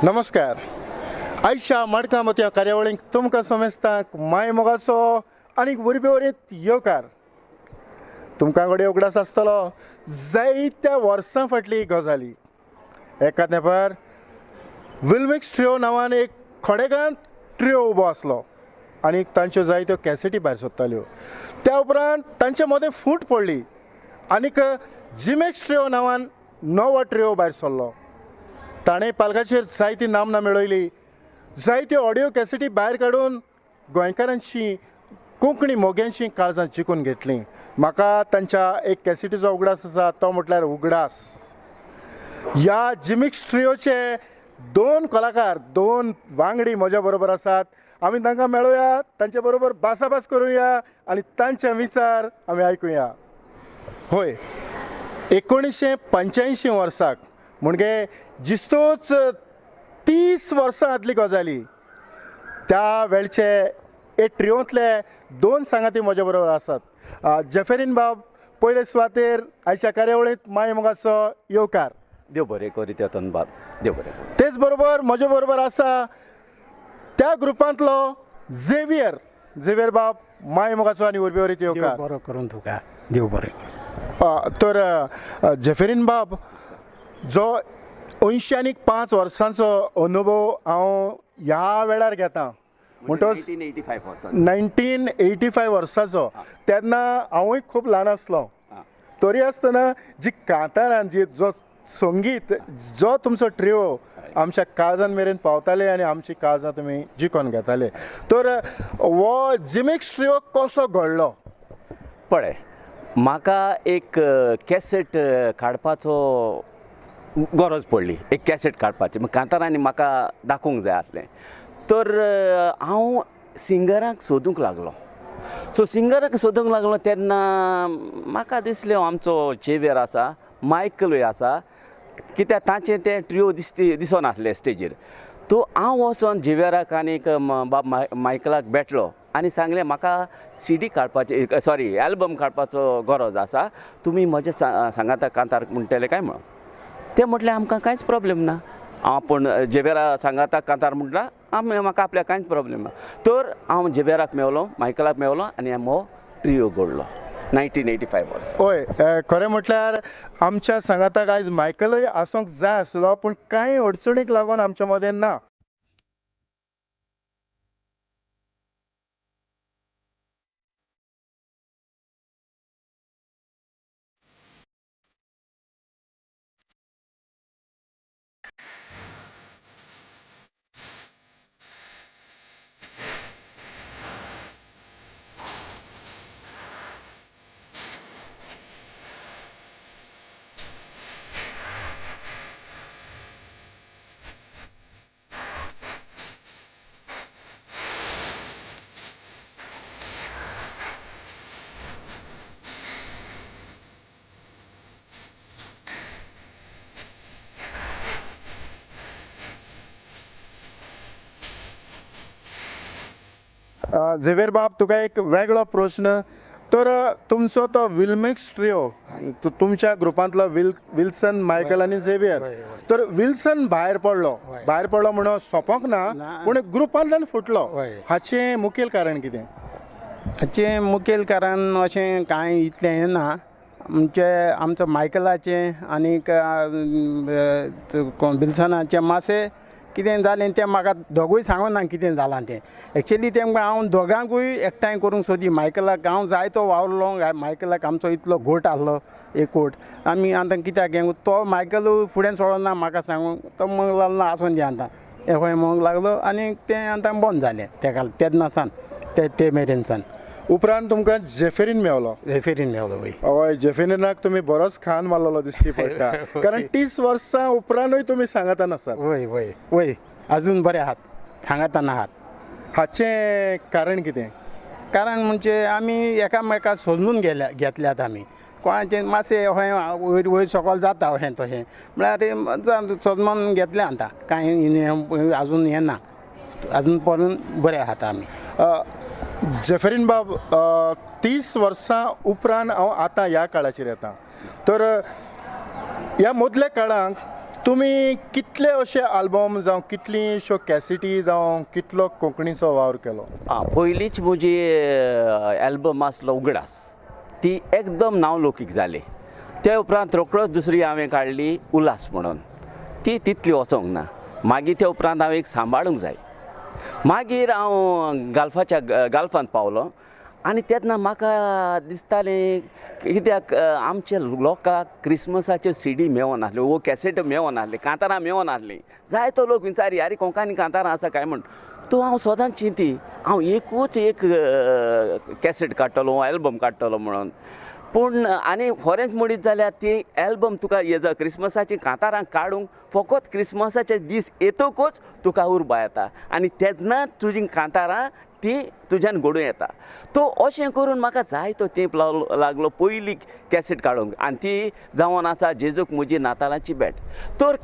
नमस्कार. आयच्या मडकामत ह्या कार्यावळीक तुमकां समेस्ताक माय मोगाचो आनी वरभीवरीत येवकार. तुमकां कडेन उगडास आसतलो जायत्या वर्सां फाटली गजाली. एका तेंपार विल्मिक्स ट्रिओ नांवान एक खोडेगांत ट्रिओ उबो आसलो आनी तांच्यो जायत्यो कॅसेटी भायर सरताल्यो. त्या उपरांत तांचे मदें फूट पडली आनीक जिमेक्स ट्रिओ नांवान नवो ट्रिओ भायर सरलो. ताणें पालकाचेर जायती नामनां मेळयली, जायत्यो ऑडियो कॅसेटी भायर काडून गोंयकारांची कोंकणी मोग्यांची काळजां जिखून घेतलीं. म्हाका तांच्या एक कॅसेटीचो उगडास आसा, तो म्हटल्यार उगडास. ह्या जिमिक्स ट्रिओचे दोन कलाकार, दोन वांगडी म्हज्या बरोबर आसात. आमी तांकां मेळुया, तांचे बरोबर भासाभास करुया आनी तांचे विचार आमी आयकुया. होय, 1985 वर्साक म्हणजे जिस्तूच 30 वर्सां आदली गजाली. त्या वेळचे ए ट्रिओंतले दोन सांगाती म्हज्या बरोबर आसात. जेफेरीन बाब, पयले सुवातेर आयच्या कार्यावळींत माय मोगाचो येवकार. देव बरें करीत येतन बाब, देव बरें करूं. तेच बरोबर म्हजे बरोबर आसा त्या ग्रुपांतलो झेवियर बाब, माय मोगाचो आनी वरभीवरीत येवकार. बरो करून तुका देव बरें करूं. तर जेफेरीन बाब, जो 85 वर्सांचो अनुभव हांव ह्या वेळार घेतां, म्हणटच 1985 वर्साचो, तेन्ना हांवूय खूब ल्हान आसलो. तरी आसतना जी कांतारां जी जो संगीत, जो तुमचो ट्रिओ आमच्या काळजान मेरेन पावताले आनी आमची काळजां तुमी जिखून घेताले. तर हो जिमिक्स ट्रिओ कसो घडलो? पळय, म्हाका एक कॅसेट काडपाचो गरज पडली. एक कॅसेट काडपाची कांतारांनी म्हाका दाखोवंक जाय आसलें. तर हांव सिंगराक सोदूंक लागलो. सिंगराक सोदूंक लागलो तेन्ना म्हाका दिसलें आमचो झेवियर आसा, मायकलूय आसा, कित्याक तांचें तें ट्रिओ दिसनासलें स्टेजीर. हांव वचोन झेवियराक आनीक बाब मायकलाक भेटलो आनी सांगलें म्हाका CD काडपाची, एल्बम काडपाचो गरज आसा, तुमी म्हजे सांगाता कांतार म्हणटले काय म्हणून. ते म्हटलें आमकां कांयच प्रॉब्लेम ना. आपूण झेवियरा सांगाता कांतार म्हटल्यार म्हाका आपल्या कांयच प्रॉब्लेम ना. तर हांव झेवियराक मेवलो, मायकलाक मेवलो आनी हो ट्रिओ घडलो 1985 वर्सा. होय, खरें म्हटल्यार आमच्या सांगाताक आयज मायकलूय आसूंक जाय आसलो, पूण कांय अडचणीक लागून आमच्या मदें ना. झेवियर बाब, तुका एक वेगळो प्रश्न. तर तुमचो तो विल्मिक्स ट्रिओ, तुमच्या ग्रुपांतलो विल्सन, मायकल आनी झेवियर. तर विल्सन भायर पडलो म्हणून सोंपोंक ना, पूण ग्रुपांतल्यान फुटलो. हाचें मुखेल कारण कितें? हाचें मुखेल कारण अशें कांय इतलें हें ना. म्हणजे आमचो मायकलाचें आनीक विल्सनाचें मातशें कितें जालें तें म्हाका दोगूय सांगूं ना कितें जालां तें. एक्चुअली तें हांव दोगांकूय एकठांय करूंक सोदी. मायकलाक हांव जायतो वावरलो, मायकलाक आमचो इतलो घोट आसलो, एकूट. आमी आतां कित्याक हें तो मायकलूय फुडें सोडना म्हाका सांगूंक. तो म्हणूंक लागलो आसून दी आतां हें खंय म्हणूंक लागलो आनी तें आतां बंद जालें तेन्नाच्यान ते मेरेनच्यान. उपरांत तुमकां जेफेरीन मेवलो. वय. हय, जेफेरीनाक तुमी बरोच खान मारलेलो दिश्टी पडटा. कारण 30 वर्सां उपरांतूय तुमी सांगातान आसात. वय अजून बरे आहात, सांगाताना आहात. हाचें कारण कितें? कारण म्हणजे आमी एकामेकाक सोदून घेतल्यात आमी. कोणाचें मातशें अशें वयर सकयल जाता अशें तशें म्हळ्यार सोदून घेतलें आतां. कांय अजून हें ना, अजून पर्यंत बरे आहात आमी. जेफेरीन बाब, 30 वर्सां उपरांत हांव आतां ह्या काळाचेर येता. तर ह्या मदल्या काळांत तुमी कितले अशे आल्बम जावं कितली अश्यो कॅसेटी जावं कितलो कोंकणीचो वावर केलो? पयलींच म्हजी एल्बम आसलो उगडास ती एकदम नांवलौकीक जाली. ते उपरांत रोखडोच दुसरी हांवें काडली उल्हास म्हणून, ती तितली वचोंक ना. मागीर ते उपरांत हांवें एक सांबाळूंक जाय. मागीर हांव गाल्फांत पावलो आनी तेन्ना म्हाका दिसतालें कित्याक आमच्या लोकांक क्रिसमसाच्यो सीडी मेळोन नासल्यो, वो कॅसेट मेळोन नासली, कांतारां मेळोन नासलीं. जायतो लोक विचारी आरे कोंकणी कांतारां आसा काय म्हूण. तो हांव सदांच चिंती हांव एकूच एक कॅसेट काडटलो, एल्बम काडटलो म्हणून. पूण आनी खरेंच म्हणीत जाल्यार ती एल्बम तुका हेजो क्रिसमसाची कांतारां काडूंक फकत क्रिसमसाचे दीस येतकूच तुका उर्बा येता आनी तेन्ना तुजीं कांतारां ती तुज्यान घडूं येता. तो अशें करून म्हाका जायतो तेंप लागलो पयली कॅसेट काडूंक आनी ती जावन आसा जेजूक म्हजी नातालांची भेट. तर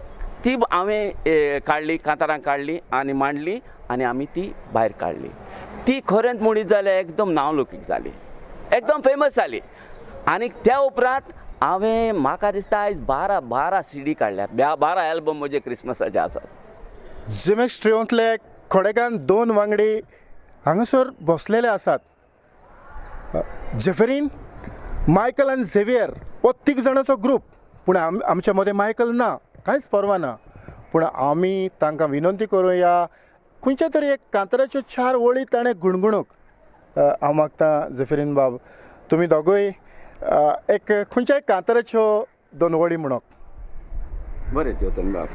ती हांवें काडली, कांतारां काडली आनी मांडली आनी आमी ती भायर काडली. ती खरेंच म्हणीत जाल्यार एकदम नांवलौकीक जाली, एकदम फेमस जाली. आनी त्या उपरांत हांवें म्हाका दिसता आयज 12 सीडी काडल्यात, 12 एल्बम म्हजे क्रिसमसाचे आसात. जिमेक्स ट्रियोंतले खोडेगांत 2 वांगडी हांगासर बसलेले आसात. जेफरीन, मायकल आनी झेवियर हो 3 जाणांचो ग्रूप. पूण आमच्या मदें मायकल ना, कांयच परवा ना. पूण आमी तांकां विनंती करुया खंयच्या तरी एक कांताराच्यो 4 वळी ताणें गुणगुणूंक. हांव मागतां जेफरीन बाब तुमी दोगूय एक खंयच्याय कांताराच्यो 2 वळी म्हणोक. बरें देवतन बाब.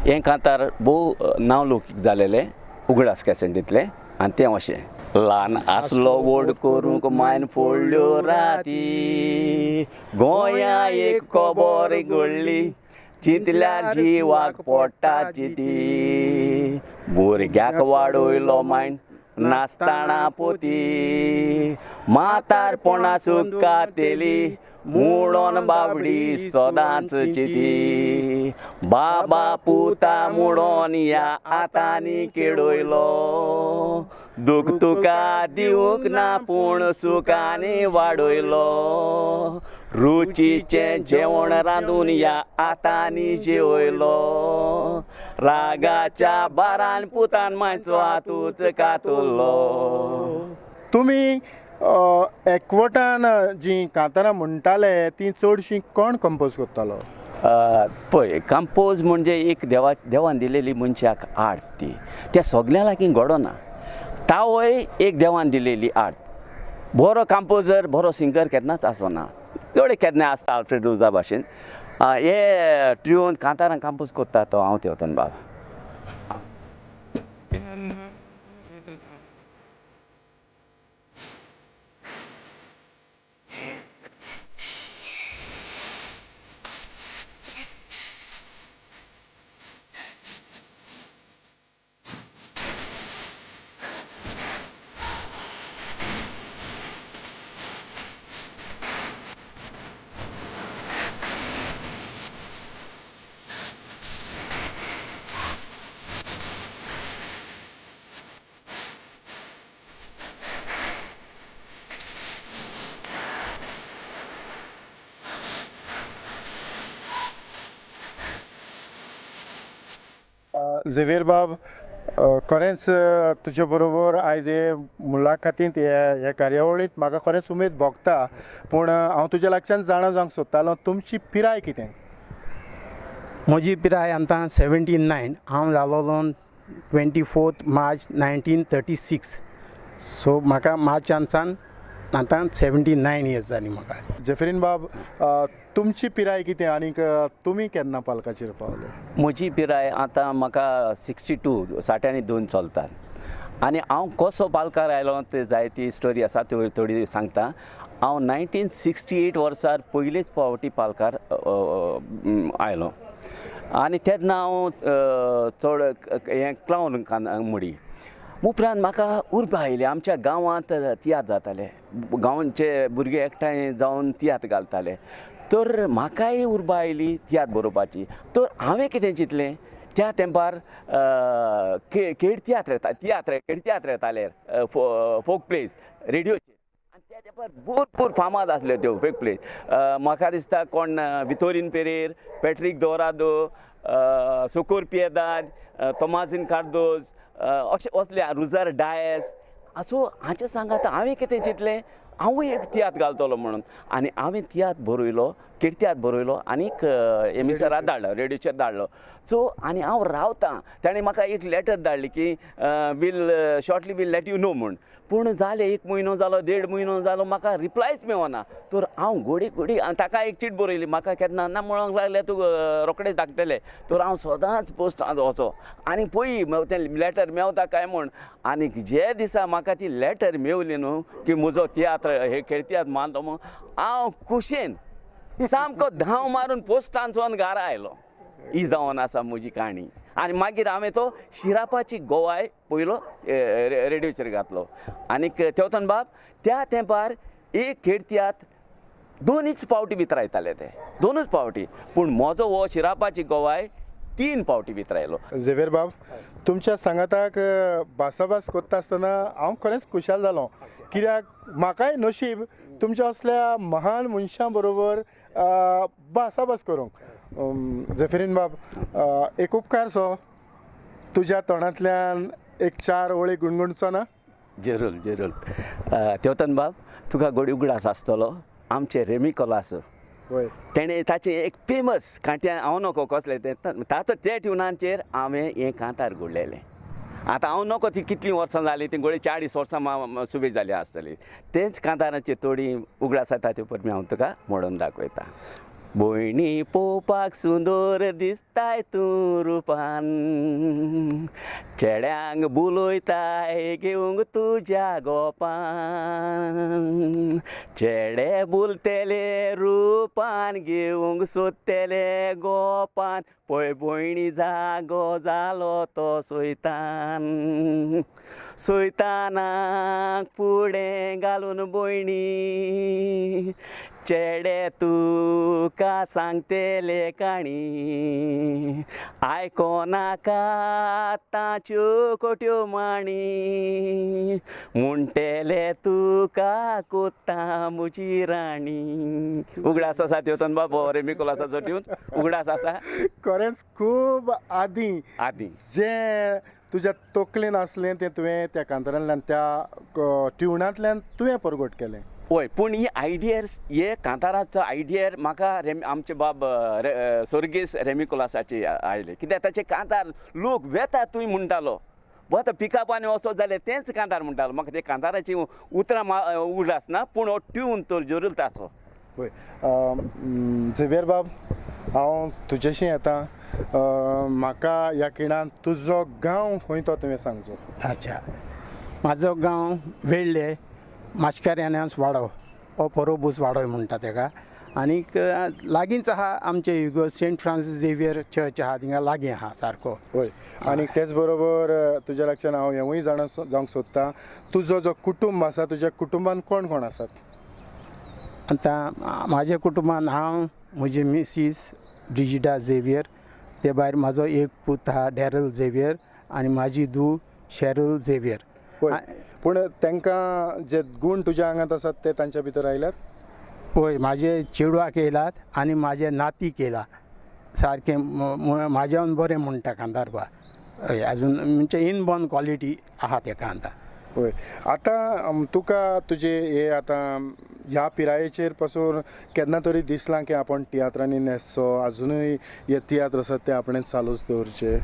हें कांतार भोव नांवलौकीक जालेलें उगडास कॅसेटींतलें आनी तें अशें. ल्हान आसलो व्हड करूंक मायन फोडल्यो राती, गोंया एक खबर घडली, चिंतल्यार जिवाक पडटा चिती, भुरग्याक वाडयलो मायन नासतना पोती, म्हातारपणा सुक्का तेली म्हणून बाबडी सदांच चिती, बाबा पुता म्हणून ह्या आतांनी केडयलो, दूख तुका दिवंक ना पूण सुखांनी वाडयलो, रुचीचें जेवण रांदून ह्या आतांनी जेवयलो, रागाच्या बारान पुतान मायचो हातूच कातुरलो. तुमी एकवटान जी कांतारां म्हणटाले ती चडशीं कोण कंपोज करतालो? पळय, कंपोज म्हणजे एक देवान दिलेली मनशाक आर्ट ती, त्या सगल्या लागीं घडोना. तावय एक देवान दिलेली आर्ट. बरो कंपोजर, बरो सिंगर केन्नाच आसना, एवढे केन्ना आसता आल्फ्रेड रुजा भाशेन. हे ट्रियोन कांतारां कंपोज करता तो हांव तेवतन बाब. झेवियर बाब, खरेंच तुजे बरोबर आयज हे मुलाखतींत हे कार्यावळींत म्हाका खरेंच उमेद भोगता. पूण हांव तुज्या लागच्यान जाणा जावंक सोदतालो तुमची पिराय कितें? म्हजी पिराय आतां 79. हांव जालोलो 24 मार्च 1936. सो म्हाका मार्चांतसान आतां 79 इयर्स जालीं म्हाका. जेफरीन बाब, तुमची पिराय कितें आनीक तुमी केन्ना पालकाचेर पावले? म्हजी पिराय आतां म्हाका 62, 62 चलतात. आनी हांव कसो पालकार आयलो ते जायती स्टोरी आसा त्यो थोडी सांगता. हांव 1968 वर्सार पयलेच फावटी पालकार आयलो आनी तेन्ना हांव चड हें क्लावन मुडी. उपरांत म्हाका उर्बा आयली. आमच्या गांवांत तियात्र जाताले, गांवचे भुरगे एकठांय जावन तियात्र घालताले. तर म्हाकाय उर्बा आयली तियात्र बरोवपाची. तर हांवें कितें चिंतलें, त्या तेंपार खेळ तियात्र येताले, फोक प्लेस रेडिओचेर. आनी तेंपर भरपूर फामाद आसल्यो त्यो फेक प्लेस. म्हाका दिसता कोण वितोरीन पेरेर, पॅट्रीक दोरादो, सोकोर पिएदाद, तोमाजीन कार्दोज, अशे असले रुजार डायस. असो हाचे सांगात हांवें कितें चिंतलें, हांवूय एक तियात्र घालतलो म्हणून. आनी हांवें तियात्र बरयलो, किर्त्यात बरयलो आनीक एमिसराक धाडलो, रेडिओचेर धाडलो. सो आनी हांव रावतां. ताणें म्हाका एक लेटर धाडली की shortly will let you know म्हूण. पूण जालें 1 म्हयनो जालो, 1.5 म्हयनो जालो, म्हाका रिप्लायच मेळना. तर हांव घोडी ताका एक चीट बरयली, म्हाका केन्ना ना म्हणूंक लागलें तूं रोखडेंच धाडटलें. तर हांव सदांच पोस्टांत वचो आनी पळय तें लेटर मेवता काय म्हूण. आनीक जे दिसा म्हाका ती लेटर मेवली न्हू की म्हजो तियात्र हे खेळतियात्र मानतो म्हूण, हांव खुशेन सामको धांव मारून पोस्टांतसून घरा आयलो. ही जावन आसा म्हजी काणी. आनी मागीर हांवें तो शिरापाची गोवाय पयलो रेडिओचेर घातलो. आनीक तेवतन बाब त्या तेंपार एक खेळतियात्र 2च पावटी भितर आयताले ते, 2च पावटी. पूण म्हजो हो शिरापाची गोवाय 3 पावटी भितर आयलो. झेवियर बाब, तुमच्या सांगाताक भासाभास करता आसतना हांव खरेंच खुशाल जालो. कित्याक म्हाकाय नशीब तुमच्या असल्या महान मनशां बरोबर भासाभास करूंक. झेफिरीन बाब, एक उपकार सो तुज्या तोंडांतल्यान एक 4 वळी गुणगुणचो ना? जरूर. तेवतन बाब, तुका गोडी उगडास आसतलो आमचे रेमी कोलास. वय तेणें ताचें एक फेमस कांट्यान हांव नको कसलें तें ताचो ते ट्युनाचेर हांवें हें कांतार घडलेलें. आतां हांव नको ती कितलीं वर्सां जालीं, ती गोळी 40 वर्सां सुबेज जाली आसतली. तेंच कांताराचेर थोडी उगडास जाता त्यो परमी हांव तुका म्हणून दाखयता. भयणी पळोवपाक सुंदर दिसताय तूं रुपान, चेड्यांक बुलयताय घेवंक तुज्या गोपान. चेडे बुलतेले रुपान घेवंक सोदतेले गोपान, पळय भयणी जागो जालो तो सोयतान. सोयतानाक फुडें घालून भयणी, चेडे तुका सांगतेले काणी, आयकोनाका ताच्यो कोट्यो माणी, म्हणटेले तुका कोत्ता म्हजी राणी. उगडास आसा तेवतन बाबा रेमी कोलासाचो ट्यून उगडास आसा. खरेंच खूब आदीं जें तुज्या तकलेन आसलें तें तुवें त्या कांतारांतल्यान, त्या ट्युनांतल्यान तुवें परगट केलें. हय, पूण ही आयडियर, हे कांताराचो आयडियर म्हाका आमचे बाब सर्गेस रेमी कोलासाची आयले. कित्याक ताचे कांतार लोक वेता तुवें म्हणटालो, वता पिकअपांनी वचत जाल्यार तेंच कांतार म्हणटालो. म्हाका ते कांताराची उतरां उगडास ना, पूण हो ट्यून तो जरूर ताचो. पळय झेवियर बाब, हांव तुजेशी येता. म्हाका ह्या खिणान तुजो गांव खंय तो तुवें सांगचो. अच्छा, म्हाजो गांव वेळ्ळे, माचकाऱ्यानास वाडो, हो परोबूस वाडो म्हणटा तेका. आनीक लागींच आहा आमचे युगो सेंट फ्रांसीस झेवियर चर्च आहा, थिंगा लागीं आहा सारको. हय, आनी तेच बरोबर तुज्या लागच्यान हांव हेंवूय जावंक सोदतां. तुजो जो कुटुंब आसा, तुज्या कुटुंबान कोण कोण आसात? आतां म्हाज्या कुटुंबान हांव, म्हजी मिसीस ब्रिजिडा झेवियर, ते भायर म्हाजो एक पूत आहा डॅरल झेवियर, आनी म्हाजी धूव शेरल झेवियर. पूण तांकां जे गूण तुज्या आंगांत आसात ते तांच्या भितर आयल्यात? हय, म्हाजे चेडवाक येयलात आनी म्हाजे नातीक येयला सारकें. म्हाज्यान बरें म्हणटा कांतारपा. हय, आजून म्हणजे इनबॉर्न क्वॉलिटी आहा तेका आतां. हय, आतां तुका तुजे हे आतां ह्या पिरायेचेर पासून केन्ना तरी दिसलां की आपण तियात्रांनी न्हेसचो, अजुनूय हे तियात्र आसात ते आपणें चालूच दवरचे?